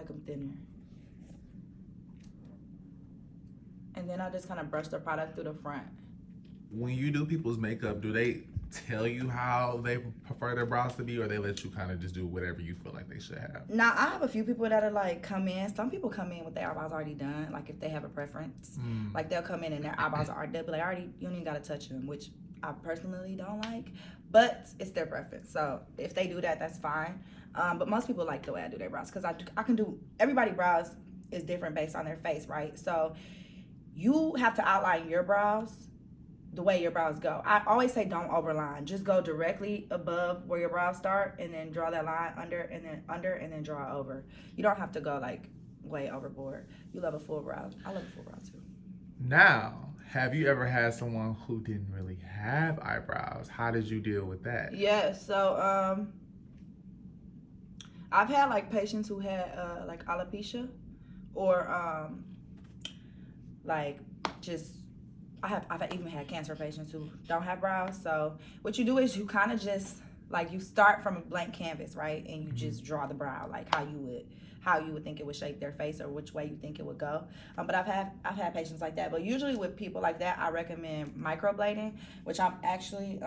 like them thinner. And then I just kind of brush the product through the front. When you do people's makeup, do they tell you how they prefer their brows to be, or they let you kind of just do whatever you feel like they should have? Now, I have a few people that are like come in. Some people come in with their eyebrows already done, like if they have a preference. Like they'll come in and their eyebrows are already, they'll be like, already, you don't even got to touch them, which I personally don't like, but it's their preference. So if they do that, that's fine. But most people like the way I do their brows because I can do, everybody's brows is different based on their face, right? So you have to outline your brows the way your brows go. I always say don't overline. Just go directly above where your brows start and then draw that line under and then draw over. You don't have to go like way overboard. You love a full brow. I love a full brow too. Now, have you ever had someone who didn't really have eyebrows? How did you deal with that? Yeah, so I've had like patients who had like alopecia or like just I've even had cancer patients who don't have brows. So what you do is you kind of just like you start from a blank canvas, right? And you just draw the brow like how you would think it would shape their face or which way you think it would go. But I've had patients like that. But usually with people like that, I recommend microblading, which I'm actually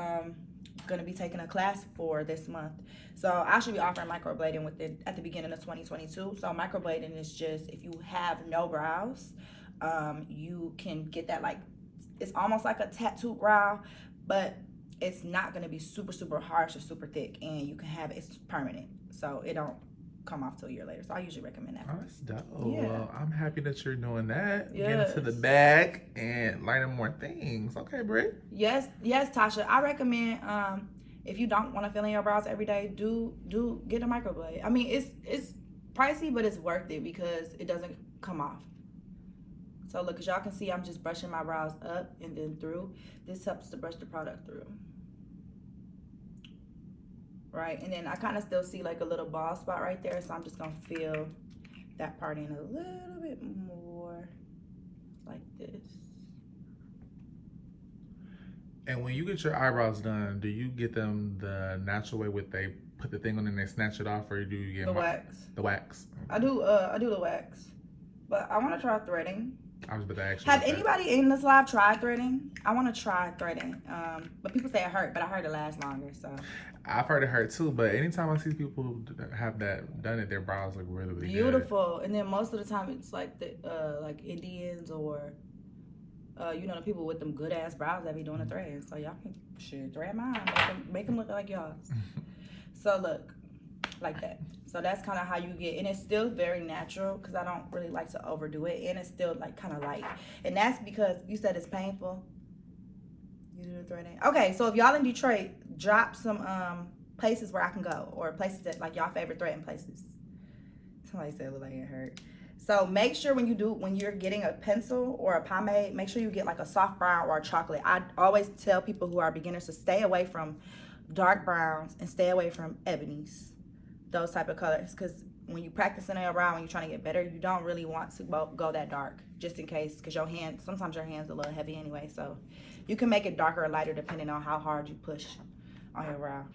going to be taking a class for this month. So I should be offering microblading at the beginning of 2022. So microblading is just if you have no brows, you can get that like, it's almost like a tattooed brow, but it's not going to be super, super harsh or super thick, and you can have it's permanent. So it don't come off till a year later. So I usually recommend that. Oh, that's dope. Yeah. Well, I'm happy that you're doing that. Yes. Getting to the bag and learning more things. Okay, Britt. Yes, Tasha. I recommend if you don't want to fill in your brows every day, do get a microblade. I mean, it's pricey, but it's worth it because it doesn't come off. So look, as y'all can see, I'm just brushing my brows up and then through. This helps to brush the product through. Right, and then I kind of still see like a little bald spot right there, so I'm just gonna fill that part in a little bit more, like this. And when you get your eyebrows done, do you get them the natural way with they put the thing on and they snatch it off, or do you get the wax? The wax. I do the wax, but I want to try threading. I was about to ask you. Have anybody in this live tried threading? I want to try threading, but people say it hurt, but I heard it lasts longer. So I've heard it hurt too, but anytime I see people have that done it, their brows look really, really beautiful. Good. And then most of the time it's like the like Indians or you know, the people with them good ass brows that be doing the thread. So y'all can thread mine, make them look like y'all. So look, like that. So that's kind of how you get, and it's still very natural because I don't really like to overdo it, and it's still like kind of light. And that's because you said it's painful. You do the threading. Okay, so if y'all in Detroit, drop some places where I can go, or places that like y'all favorite threading places. Somebody said it looked like it hurt. So make sure when you're getting a pencil or a pomade, make sure you get like a soft brown or a chocolate. I always tell people who are beginners to stay away from dark browns and stay away from ebonies, those type of colors, because when you practicing your brow, when you're trying to get better, you don't really want to go that dark, just in case, because sometimes your hand's a little heavy anyway, so you can make it darker or lighter depending on how hard you push on your brow.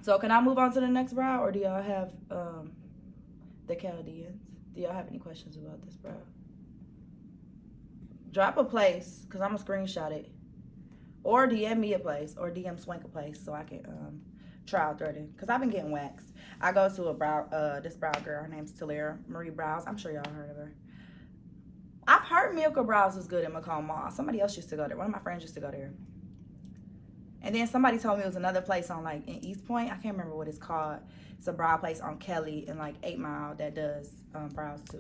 So can I move on to the next brow, or do y'all have the Chaldeans? Do y'all have any questions about this brow? Drop a place, because I'm going to screenshot it. Or DM me a place, or DM Swank a place, so I can trial threading. Because I've been getting waxed. I go to this brow girl. Her name's Talia Marie Brows. I'm sure y'all heard of her. I've heard Milka Brows was good in Macomb Mall. Somebody else used to go there. One of my friends used to go there. And then somebody told me it was another place on like in Eastpointe. I can't remember what it's called. It's a brow place on Kelly in like 8 Mile that does brows too.